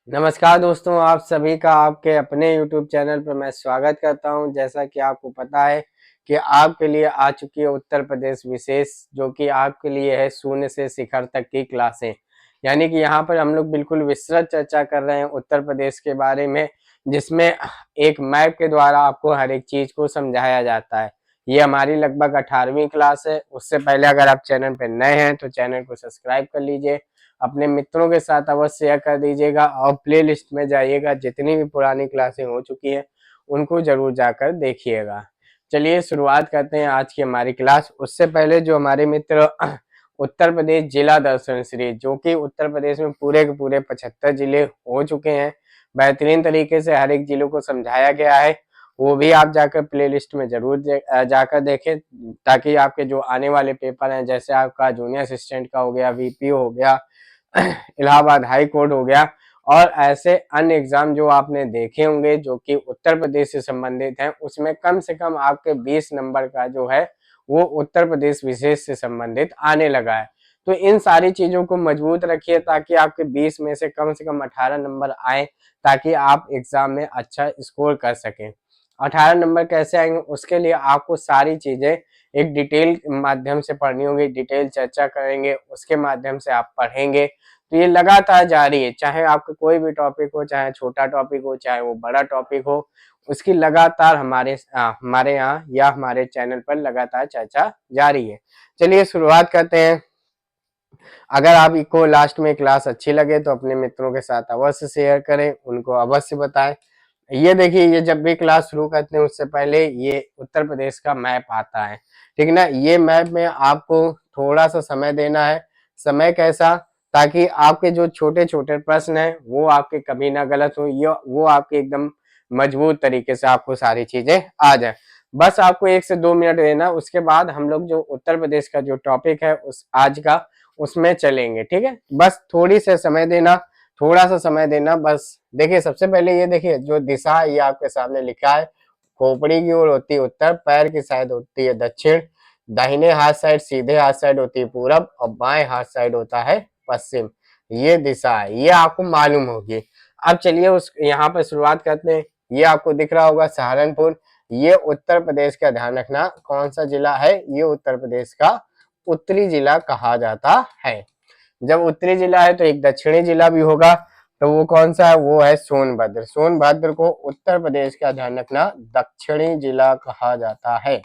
नमस्कार दोस्तों, आप सभी का आपके अपने YouTube चैनल पर मैं स्वागत करता हूं। जैसा कि आपको पता है कि आपके लिए आ चुकी है उत्तर प्रदेश विशेष, जो कि आपके लिए है शून्य से शिखर तक की क्लासें। यानी कि यहां पर हम लोग बिल्कुल विस्तृत चर्चा कर रहे हैं उत्तर प्रदेश के बारे में, जिसमें एक मैप के द्वारा आपको हर एक चीज को समझाया जाता है। ये हमारी लगभग 18वीं क्लास है। उससे पहले अगर आप चैनल पर नए हैं तो चैनल को सब्सक्राइब कर लीजिए, अपने मित्रों के साथ अवश्य शेयर कर दीजिएगा और प्लेलिस्ट में जाइएगा। जितनी भी पुरानी क्लासें हो चुकी हैं उनको जरूर जाकर देखिएगा। चलिए शुरुआत करते हैं आज की हमारी क्लास। उससे पहले जो हमारे मित्र उत्तर प्रदेश जिला दर्शन सीरीज, जो कि उत्तर प्रदेश में पूरे के पूरे 75 जिले हो चुके हैं, बेहतरीन तरीके से हर एक जिले को समझाया गया है, वो भी आप जाकर प्लेलिस्ट में जरूर जाकर देखें, ताकि आपके जो आने वाले पेपर हैं, जैसे आपका जूनियर असिस्टेंट का हो गया, वीपीओ हो गया, इलाहाबाद हाई कोर्ट हो गया, और ऐसे अन्य एग्जाम जो आपने देखे होंगे जो कि उत्तर प्रदेश से संबंधित हैं, उसमें कम से कम आपके 20 नंबर का जो है वो उत्तर प्रदेश विशेष से संबंधित आने लगा है। तो इन सारी चीजों को मजबूत रखिए ताकि आपके 20 में से कम 18 नंबर आए, ताकि आप एग्जाम में अच्छा स्कोर कर सकें। 18 नंबर कैसे आएंगे, उसके लिए आपको सारी चीजें एक डिटेल माध्यम से पढ़नी होगी। डिटेल चर्चा करेंगे, उसके माध्यम से आप पढ़ेंगे। तो ये लगातार जारी है, चाहे आपका कोई भी टॉपिक हो, चाहे छोटा टॉपिक हो, चाहे वो बड़ा टॉपिक हो, उसकी लगातार हमारे यहाँ या हमारे चैनल पर लगातार चर्चा जारी है। चलिए शुरुआत करते हैं। अगर आपको लास्ट में क्लास अच्छी लगे तो अपने मित्रों के साथ अवश्य शेयर करें, उनको अवश्य बताएं। ये देखिए, ये जब भी क्लास शुरू करते हैं उससे पहले ये उत्तर प्रदेश का मैप आता है, ठीक ना। ये मैप में आपको थोड़ा सा समय देना है। समय कैसा, ताकि आपके जो छोटे छोटे प्रश्न हैं वो आपके कभी ना गलत हो, ये वो आपके एकदम मजबूत तरीके से आपको सारी चीजें आ जाए। बस आपको 1 से 2 मिनट देना, उसके बाद हम लोग जो उत्तर प्रदेश का जो टॉपिक है उस आज का उसमें चलेंगे, ठीक है। बस थोड़ी से समय देना, थोड़ा सा समय देना बस। देखिए सबसे पहले ये देखिए, जो दिशा ये आपके सामने लिखा है, खोपड़ी की ओर होती है उत्तर, पैर की साइड होती है दक्षिण, दाहिने हाथ साइड सीधे हाथ साइड होती है पूरब, और बाएं हाथ साइड होता है पश्चिम। ये दिशा है, ये आपको मालूम होगी। अब चलिए उस यहाँ पर शुरुआत करते हैं। ये आपको दिख रहा होगा सहारनपुर, ये उत्तर प्रदेश का, ध्यान रखना कौन सा जिला है, ये उत्तर प्रदेश का उत्तरी जिला कहा जाता है। जब उत्तरी जिला है तो एक दक्षिणी जिला भी होगा, तो वो कौन सा है, वो है सोनभद्र। सोनभद्र को उत्तर प्रदेश का, ध्यान रखना, दक्षिणी जिला कहा जाता है।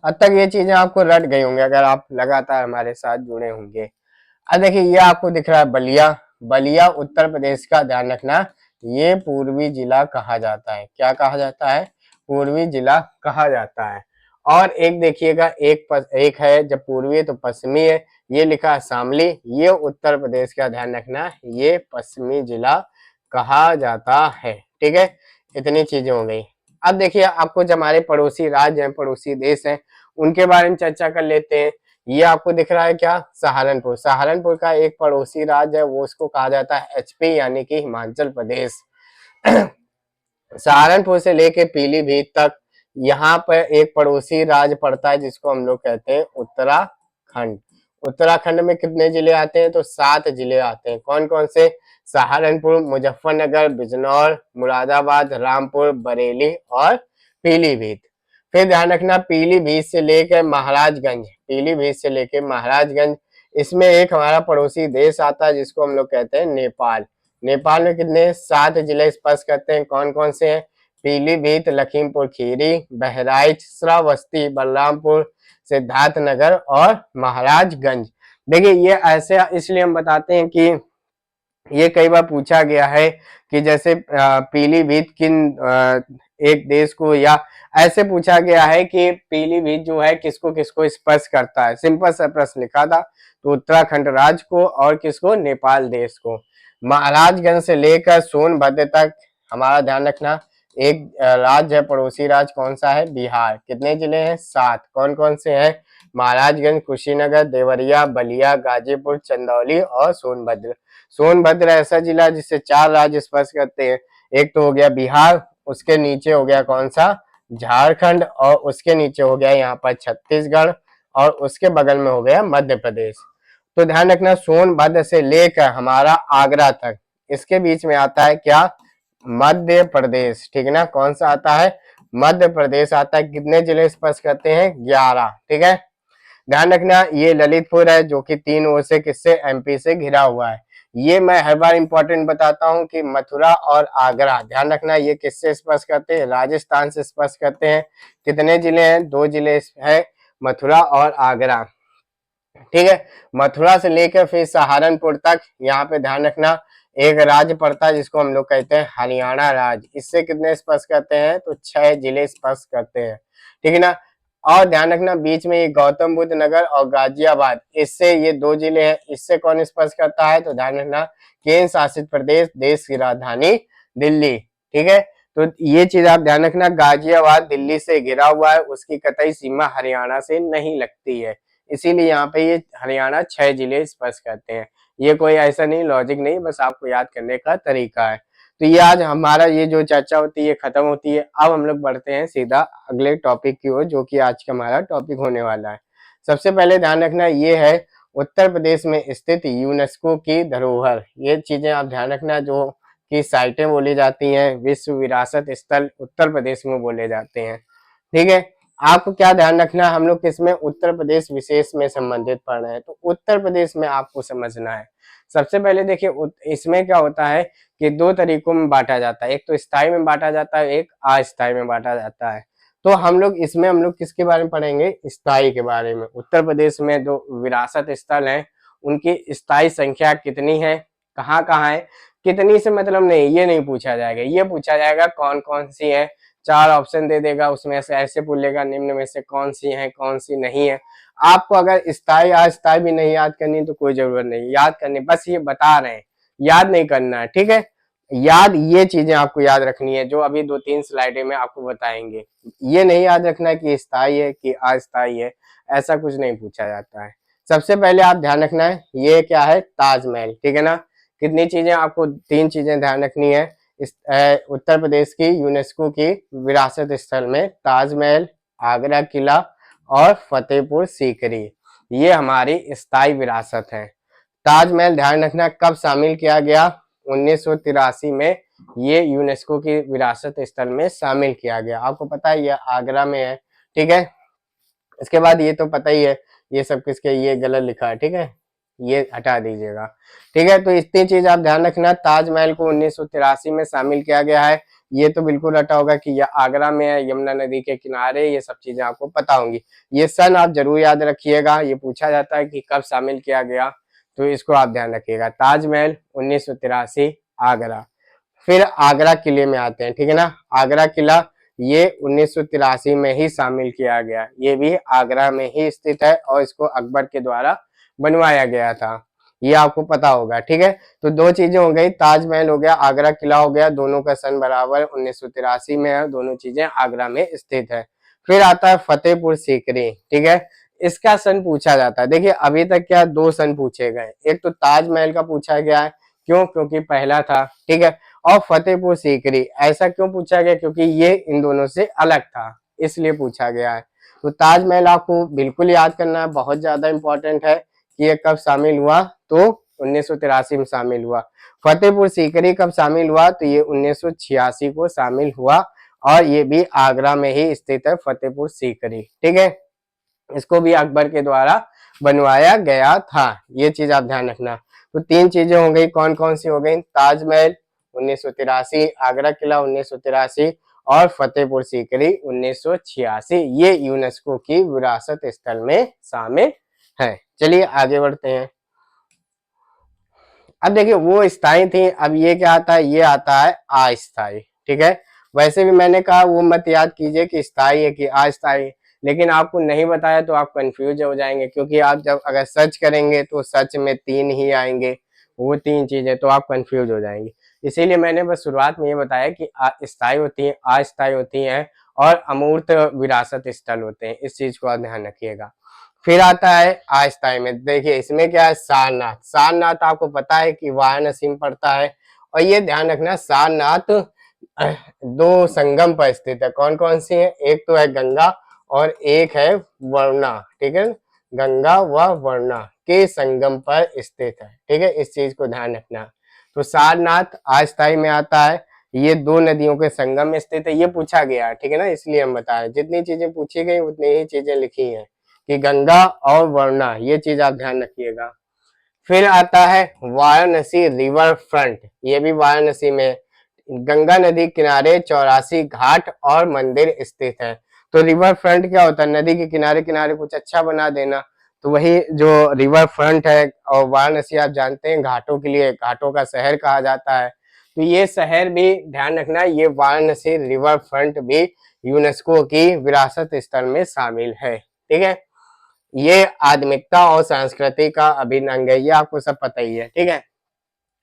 अब तक ये चीजें आपको रट गई होंगे अगर आप लगातार हमारे साथ जुड़े होंगे। अब देखिए ये आपको दिख रहा है बलिया, बलिया उत्तर प्रदेश का, ध्यान रखना, ये पूर्वी जिला कहा जाता है। क्या कहा जाता है, पूर्वी जिला कहा जाता है। और एक देखिएगा, एक है, जब पूर्वी है तो पश्चिमी है, ये लिखा है शामली, ये उत्तर प्रदेश का, ध्यान रखना, ये पश्चिमी जिला कहा जाता है। ठीक है, इतनी चीजें हो गई। अब देखिए आपको जो हमारे पड़ोसी राज्य हैं, पड़ोसी देश हैं, उनके बारे में चर्चा कर लेते हैं। ये आपको दिख रहा है क्या, सहारनपुर। सहारनपुर का एक पड़ोसी राज्य है, वो उसको कहा जाता है एचपी, यानी कि हिमाचल प्रदेश। सहारनपुर से लेके पीलीभीत तक यहाँ पर एक पड़ोसी राज्य पड़ता है जिसको हम लोग कहते हैं उत्तराखंड। उत्तराखंड में कितने जिले आते हैं, तो 7 जिले आते हैं। कौन कौन से, सहारनपुर, मुजफ्फरनगर, बिजनौर, मुरादाबाद, रामपुर, बरेली और पीलीभीत। फिर ध्यान रखना, पीलीभीत से लेकर महाराजगंज, पीलीभीत से लेकर महाराजगंज, इसमें एक हमारा पड़ोसी देश आता है जिसको हम लोग कहते हैं नेपाल। नेपाल में कितने, 7 जिले स्पर्श करते हैं। कौन कौन से हैं, पीलीभीत, लखीमपुर खीरी, बहराइच, श्रावस्ती, बलरामपुर, सिद्धार्थनगर और महाराजगंज। देखिए ये ऐसे इसलिए हम बताते हैं कि ये कई बार पूछा गया है कि जैसे पीलीभीत किन एक देश को, या ऐसे पूछा गया है कि पीलीभीत जो है किसको किसको स्पर्श करता है। सिंपल सा प्रश्न लिखा था, तो उत्तराखंड राज्य को और किसको, नेपाल देश को। महाराजगंज से लेकर सोनभद्र तक हमारा, ध्यान रखना, एक राज्य है, पड़ोसी राज्य कौन सा है, बिहार। कितने जिले हैं, 7। कौन कौन से हैं, महाराजगंज, कुशीनगर, देवरिया, बलिया, गाजीपुर, चंदौली और सोनभद्र। सोनभद्र ऐसा जिला जिससे 4 राज्य स्पर्श करते हैं। एक तो हो गया बिहार, उसके नीचे हो गया कौन सा, झारखंड, और उसके नीचे हो गया यहाँ पर छत्तीसगढ़, और उसके बगल में हो गया मध्य प्रदेश। तो ध्यान रखना, सोनभद्र से लेकर हमारा आगरा तक, इसके बीच में आता है क्या, मध्य प्रदेश, ठीक है ना। कौन सा आता है, मध्य प्रदेश आता है। कितने जिले स्पर्श करते हैं, 11, ठीक है। ध्यान रखना ये ललितपुर है जो कि 3 ओर से किससे, एमपी से घिरा हुआ है। ये मैं हर बार इंपॉर्टेंट बताता हूं कि मथुरा और आगरा, ध्यान रखना ये किससे स्पर्श करते हैं, राजस्थान से स्पर्श करते हैं। कितने जिले हैं, 2 जिले है, मथुरा और आगरा, ठीक है। मथुरा से लेकर फिर सहारनपुर तक यहाँ पे ध्यान रखना एक राज्य पड़ता है जिसको हम लोग कहते हैं हरियाणा राज्य। इससे कितने स्पर्श करते हैं, तो 6 जिले स्पर्श करते हैं, ठीक है ना। और ध्यान रखना बीच में ये गौतम बुद्ध नगर और गाजियाबाद, इससे ये 2 जिले हैं। इससे कौन स्पर्श करता है, तो ध्यान रखना केंद्र शासित प्रदेश, देश की राजधानी दिल्ली, ठीक है। तो ये चीज आप ध्यान रखना, गाजियाबाद दिल्ली से घिरा हुआ है, उसकी कतई सीमा हरियाणा से नहीं लगती है, इसीलिए यहाँ पे ये हरियाणा 6 जिले स्पर्श करते हैं। ये कोई ऐसा नहीं, लॉजिक नहीं, बस आपको याद करने का तरीका है। तो ये आज हमारा ये जो चर्चा होती है खत्म होती है। अब हम लोग बढ़ते हैं सीधा अगले टॉपिक की ओर, जो कि आज का हमारा टॉपिक होने वाला है। सबसे पहले ध्यान रखना ये है उत्तर प्रदेश में स्थित यूनेस्को की धरोहर। ये चीजें आप ध्यान रखना, जो कि साइटें बोली जाती हैं, विश्व विरासत स्थल उत्तर प्रदेश में बोले जाते हैं, ठीक है। आपको क्या ध्यान रखना, हम लोग किसमें, उत्तर प्रदेश विशेष में संबंधित पढ़ रहे हैं, तो उत्तर प्रदेश में आपको समझना है। सबसे पहले देखिए इसमें क्या होता है कि 2 तरीकों में बांटा जाता है, एक तो स्थायी में बांटा जाता है, एक अस्थायी में बांटा जाता है। तो हम लोग किसके बारे में पढ़ेंगे, स्थायी के बारे में। उत्तर प्रदेश में 2 विरासत स्थल हैं, उनकी स्थायी संख्या कितनी है, कहाँ कहाँ है, कितनी से मतलब नहीं, ये नहीं पूछा जाएगा। ये पूछा जाएगा कौन कौन सी है, 4 ऑप्शन दे देगा, उसमें से ऐसे पूछेगा निम्न में से कौन सी है कौन सी नहीं है। आपको अगर स्थायी अस्थायी भी नहीं याद करनी तो कोई जरूरत नहीं याद करनी, बस ये बता रहे हैं, याद नहीं करना है, ठीक है। याद ये चीजें आपको याद रखनी है जो अभी 2-3 स्लाइडें में आपको बताएंगे। ये नहीं याद रखना है कि स्थायी है कि अस्थायी है, ऐसा कुछ नहीं पूछा जाता है। सबसे पहले आप ध्यान रखना है ये क्या है, ताजमहल, ठीक है ना। कितनी चीजें आपको, 3 चीजें ध्यान रखनी है। इस उत्तर प्रदेश की यूनेस्को की विरासत स्थल में ताजमहल, आगरा किला और फतेहपुर सीकरी, ये हमारी स्थायी विरासत है। ताजमहल ध्यान रखना कब शामिल किया गया, 1983 में ये यूनेस्को की विरासत स्थल में शामिल किया गया। आपको पता है ये आगरा में है, ठीक है। इसके बाद ये तो पता ही है, ये सब किसके, ये गलत लिखा है, ठीक है, ये हटा दीजिएगा, ठीक है। तो इतनी चीज आप ध्यान रखना, ताजमहल को 1983 में शामिल किया गया है। ये तो बिल्कुल हटा होगा कि यह आगरा में है, यमुना नदी के किनारे, ये सब चीजें आपको पता होंगी। ये सन आप जरूर याद रखिएगा, ये पूछा जाता है कि कब शामिल किया गया, तो इसको आप ध्यान रखिएगा। ताजमहल 1983 आगरा। फिर आगरा किले में आते हैं, ठीक है ना। आगरा किला ये 1983 में ही शामिल किया गया, ये भी आगरा में ही स्थित है और इसको अकबर के द्वारा बनवाया गया था, ये आपको पता होगा, ठीक है। तो 2 चीजें हो गई, ताजमहल हो गया, आगरा किला हो गया, दोनों का सन बराबर 1983 में है, दोनों चीजें आगरा में स्थित है। फिर आता है फतेहपुर सीकरी, ठीक है। इसका सन पूछा जाता है, देखिए अभी तक क्या 2 सन पूछे गए, एक तो ताजमहल का पूछा गया है, क्यों, क्योंकि पहला था, ठीक है। और फतेहपुर सीकरी ऐसा क्यों पूछा गया, क्योंकि ये इन दोनों से अलग था, इसलिए पूछा गया है। तो ताजमहल आपको बिल्कुल याद करना है, बहुत ज्यादा इंपॉर्टेंट है कि ये कब शामिल हुआ, तो 1983 में शामिल हुआ। फतेहपुर सीकरी कब शामिल हुआ, तो ये 1986 को शामिल हुआ, और ये भी आगरा में ही स्थित है फतेहपुर सीकरी, ठीक है। इसको भी अकबर के द्वारा बनवाया गया था, ये चीज आप ध्यान रखना। तो 3 चीजें हो गई, कौन कौन सी हो गई, ताजमहल 1983, आगरा किला 1983 और फतेहपुर सीकरी 1986, ये यूनेस्को की विरासत स्थल में शामिल है। चलिए आगे बढ़ते हैं। अब देखिए वो स्थायी थी, अब ये क्या आता है, ये आता है अस्थायी, ठीक है। वैसे भी मैंने कहा वो मत याद कीजिए कि स्थायी है कि अस्थायी, लेकिन आपको नहीं बताया तो आप कंफ्यूज हो जाएंगे, क्योंकि आप जब अगर सर्च करेंगे तो सर्च में 3 ही आएंगे, वो 3 चीजें, तो आप कंफ्यूज हो जाएंगे। इसीलिए मैंने बस शुरुआत में ये बताया कि स्थायी होती है, अस्थायी होती है और अमूर्त विरासत स्थल होते हैं, इस चीज को आप ध्यान रखिएगा। फिर आता है अस्थायी में, देखिए इसमें क्या है, सारनाथ। सारनाथ आपको पता है कि वाराणसी में पड़ता है, और ये ध्यान रखना सारनाथ 2 संगम पर स्थित है। कौन कौन सी है, एक तो है गंगा और एक है वरुणा, ठीक है। गंगा व वरुणा के संगम पर स्थित है, ठीक है, इस चीज को ध्यान रखना। तो सारनाथ अस्थाई में आता है, ये दो नदियों के संगम में स्थित है, ये पूछा गया है, ठीक है ना, इसलिए हम बता रहे हैं। जितनी चीजें पूछी गई उतनी ही चीजें लिखी हैं कि गंगा और वरुणा, ये चीज आप ध्यान रखिएगा। फिर आता है वाराणसी रिवर फ्रंट, ये भी वाराणसी में, गंगा नदी किनारे 84 घाट और मंदिर स्थित है। तो रिवर फ्रंट क्या होता है, नदी के किनारे किनारे कुछ अच्छा बना देना, तो वही जो रिवर फ्रंट है। और वाराणसी आप जानते हैं घाटों के लिए, घाटों का शहर कहा जाता है, तो ये शहर भी ध्यान रखना, ये वाराणसी रिवर फ्रंट भी यूनेस्को की विरासत स्थल में शामिल है, ठीक है। ये आध्यात्मिकता और संस्कृति का अभिन्न अंग है, ये आपको सब पता ही है, ठीक है।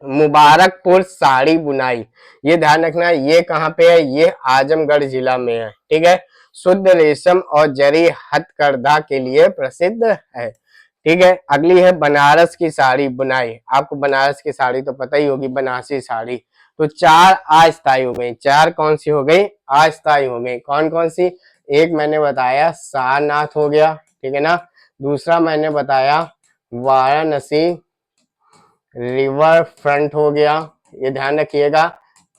मुबारकपुर साड़ी बुनाई, ये ध्यान रखना, ये कहाँ पे है, ये आजमगढ़ जिला में है, ठीक है। शुद्ध रेशम और जरी हथकरघा के लिए प्रसिद्ध है, ठीक है। अगली है बनारस की साड़ी बुनाई, आपको बनारस की साड़ी तो पता ही होगी, बनारसी साड़ी। तो 4 अस्थायी हो गई, 4 कौन सी हो गई, अस्थायी हो गई। कौन कौन सी, एक मैंने बताया सारनाथ हो गया, ठीक है ना, दूसरा मैंने बताया वाराणसी रिवर फ्रंट हो गया, ये ध्यान रखिएगा,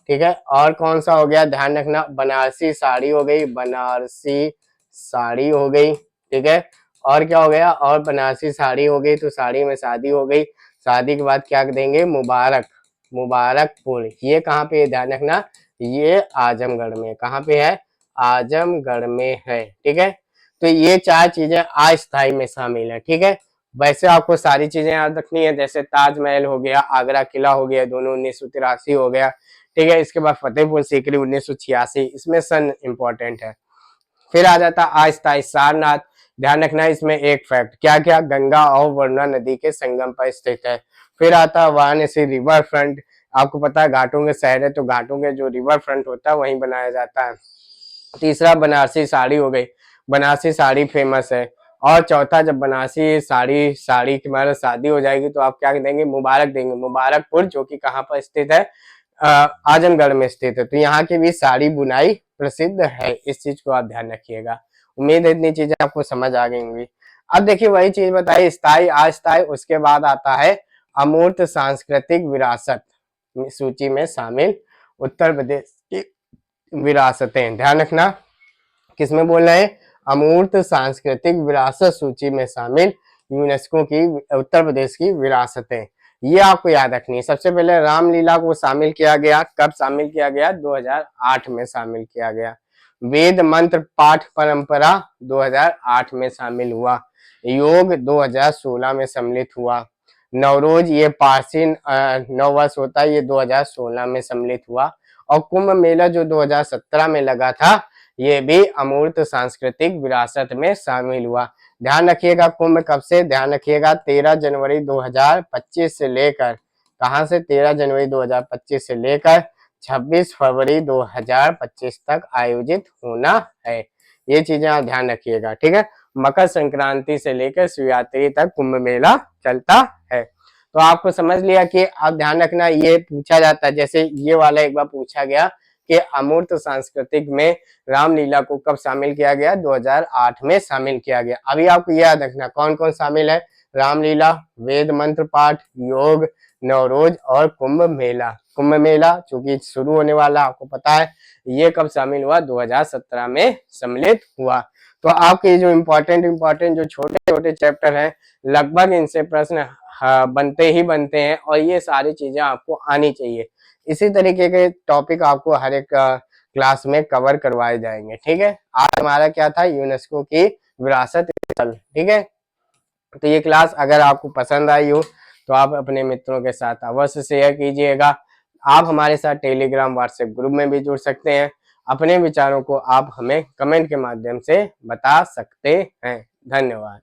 ठीक है। और कौन सा हो गया, ध्यान रखना, बनारसी साड़ी हो गई, बनारसी साड़ी हो गई, ठीक है। और क्या हो गया, और बनारसी साड़ी हो गई, तो साड़ी में शादी हो गई, शादी के बाद क्या देंगे, मुबारक, मुबारकपुर, ये कहाँ पे, ध्यान रखना, ये आजमगढ़ में, कहाँ पे है, आजमगढ़ में है, ठीक है। तो ये 4 चीजें अस्थाई में शामिल है, ठीक है। वैसे आपको सारी चीजें याद रखनी है, जैसे ताजमहल हो गया, आगरा किला हो गया, दोनों 1983 हो गया, ठीक है। इसके बाद फतेहपुर सीकरी 1986, इसमें सन इंपॉर्टेंट है। फिर आ जाता अस्थाई सारनाथ, ध्यान रखना इसमें एक फैक्ट, क्या क्या, गंगा और वरुणा नदी के संगम पर स्थित है। फिर आता वाराणसी रिवर फ्रंट, आपको पता है घाटों के शहर है, तो घाटों के जो रिवर फ्रंट होता है वहीं बनाया जाता है। तीसरा बनारसी साड़ी हो गई, बनारसी साड़ी फेमस है। और चौथा, जब बनारसी साड़ी साड़ी की मतलब शादी हो जाएगी तो आप क्या देंगे, मुबारक देंगे, मुबारकपुर, जो कि कहाँ पर स्थित है, आजमगढ़ में स्थित है। तो यहाँ की भी साड़ी बुनाई प्रसिद्ध है, इस चीज को आप ध्यान रखिएगा। उम्मीद है इतनी चीजें आपको समझ आ गई होंगी। अब देखिए वही चीज बताइए, स्थायी अस्थायी, उसके बाद आता है अमूर्त सांस्कृतिक विरासत सूची में शामिल उत्तर प्रदेश की विरासतें, ध्यान रखना, किसमें बोल रहे हैं, अमूर्त सांस्कृतिक विरासत सूची में शामिल यूनेस्को की उत्तर प्रदेश की विरासतें, ये आपको याद रखनी है। सबसे पहले रामलीला को शामिल किया गया, कब शामिल किया गया, 2008 में शामिल किया गया। वेद मंत्र पाठ परंपरा 2008 में शामिल हुआ। योग 2016 में सम्मिलित हुआ। नवरोज, ये पारसी नव वर्ष होता है, ये 2016 में सम्मिलित हुआ। और कुंभ मेला जो 2017 में लगा था, ये भी अमूर्त सांस्कृतिक विरासत में शामिल हुआ। ध्यान रखिएगा कुंभ कब से, ध्यान रखिएगा 13 जनवरी 2025 से लेकर, कहां से, 13 जनवरी 2025 से लेकर 26 फरवरी 2025 तक आयोजित होना है। ये चीजें आप ध्यान रखिएगा, ठीक है। मकर संक्रांति से लेकर शिवरात्रि तक कुंभ मेला चलता है। तो आपको समझ लिया कि आप ध्यान रखना, ये पूछा जाता है, जैसे ये वाला एक बार पूछा गया कि अमूर्त सांस्कृतिक में रामलीला को कब शामिल किया गया, 2008 में शामिल किया गया। अभी आपको याद रखना कौन कौन शामिल है, रामलीला, वेद मंत्र पाठ, योग, नवरोज और कुंभ मेला। कुंभ मेला चूंकि शुरू होने वाला आपको पता है, ये कब शामिल हुआ, 2017 में सम्मिलित हुआ। तो आपके जो इम्पोर्टेंट जो छोटे छोटे चैप्टर हैं, लगभग इनसे प्रश्न बनते ही बनते हैं, और ये सारी चीजें आपको आनी चाहिए। इसी तरीके के टॉपिक आपको हर एक क्लास में कवर करवाए जाएंगे, ठीक है। आज हमारा क्या था, यूनेस्को की विरासत स्थल, ठीक है। तो ये क्लास अगर आपको पसंद आई हो तो आप अपने मित्रों के साथ अवश्य शेयर कीजिएगा। आप हमारे साथ टेलीग्राम व्हाट्सएप ग्रुप में भी जुड़ सकते हैं। अपने विचारों को आप हमें कमेंट के माध्यम से बता सकते हैं। धन्यवाद।